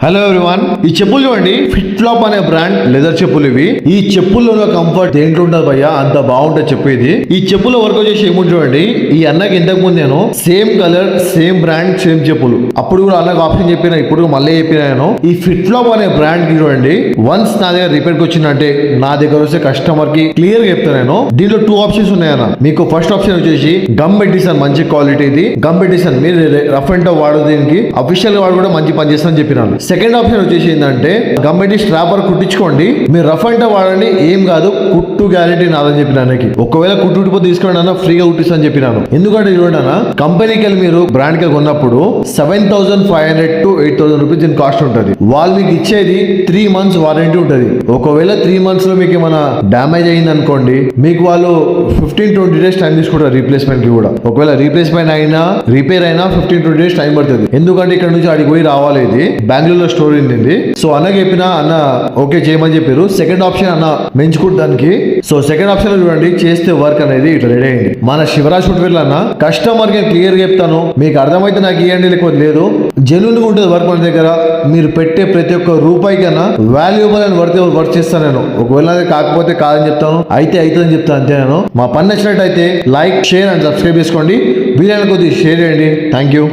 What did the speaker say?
Hello everyone, ఈ చెప్పులు చూడండి. ఫిట్ ఫ్లాప్ అనే బ్రాండ్ లెదర్ చెప్పులు ఇవి. ఈ చెప్పుల్లో కంఫర్ట్ దేంట్లో ఉంటుంది భయ్యా, అంత బాగుంటుంది చెప్పేది. ఈ చెప్పుల వర్క్ వచ్చేసి ఏముంది చూడండి. ఈ అన్నకి ఇంతకు ముందు నేను same colour same brand same చెప్పులు అప్పుడు కూడా అన్నకు ఆప్షన్ చెప్పిన, ఇప్పుడు మళ్ళీ చెప్పినాను. ఈ ఫిట్ ఫ్లాప్ అనే బ్రాండ్ కి చూడండి, వన్స్ నా దగ్గర రిపేర్ కి వచ్చిందంటే నా దగ్గర వస్తే కస్టమర్ కి క్లియర్ గా చెప్తాను నేను. దీంట్లో 2 ఆప్షన్స్ ఉన్నాయన్న. మీకు ఫస్ట్ ఆప్షన్ వచ్చేసి గమ్ ఎడిషన్, మంచి క్వాలిటీ ఇది గమ్ ఎడిషన్. మీరు రఫ్ అండ్ టఫ్ వాడు, దీనికి అఫీషియల్ వాడు కూడా మంచి పని చేస్తానని చెప్పినాను. సెకండ్ ఆప్షన్ వచ్చేసి ఏంటంటే గమ్మెటి స్ట్రాపర్ కుట్టించుకోండి, మీరు రఫ్ అండ్ టఫ్ వాడండి, ఏం కాదు, కుట్టు గ్యారెంటీ నాదని చెప్పినానికి. ఒకవేళ కుట్టు ఉట్టిపోతే తీసుకోండి అన్న, ఫ్రీగా కుట్టిస్తా అని చెప్పినాను. ఎందుకంటే చూడండి అన్న, కంపెనీకి వెళ్ళి మీరు బ్రాండ్ కి కొన్నప్పుడు 7,500 to 8,000 రూపీస్ దీని కాస్ట్ ఉంటుంది. వాళ్ళు మీకు ఇచ్చేది 3 months వారంటీ ఉంటుంది. ఒకవేళ 3 months లో మీకు ఏమైనా డ్యామేజ్ అయింది అనుకోండి, మీకు వాళ్ళు 15-20 days టైం తీసుకుంటారు రీప్లేస్మెంట్ కి కూడా. ఒకవేళ రీప్లేస్మెంట్ అయినా రిపేర్ అయినా 15-20 days టైం పడుతుంది. ఎందుకంటే ఇక్కడ నుంచి అడిగి పోయి రావాలి. ఇది బెంగళూరులో స్టోర్ ఉంది. సో అన్న చెప్పిన, అన్న ఓకే చేయమని చెప్పారు. సెకండ్ ఆప్షన్ అన్న మెంచుకుంటు దానికి. సో సెకండ్ ఆప్షన్ లో చూడండి, చేస్తే వర్క్ అనేది ఇట్లా రెడీ అయింది. మన శివరాజ్ ఫుట్వేర్ అన్న కస్టమర్ కి క్లియర్ చెప్తాను, మీకు అర్థమైతే నాకు ఇవ్వండి, లేకపోతే లేదు. జెన్యూన్ గా ఉంటుంది వర్క్ మన దగ్గర. మీరు పెట్టే ప్రతి ఒక్క రూపాయి కన్నా వాల్యుబుల్ అని వర్క్ చేస్తాను నేను. ఒకవేళ అది కాకపోతే కాదని చెప్తాను, అయితే అవుతుందని చెప్తాను అంతే. నేను మా పని నచ్చినట్టయితే లైక్, షేర్ అండ్ సబ్స్క్రైబ్ చేసుకోండి. వీలైన కొద్దిగా షేర్ చేయండి. Thank you.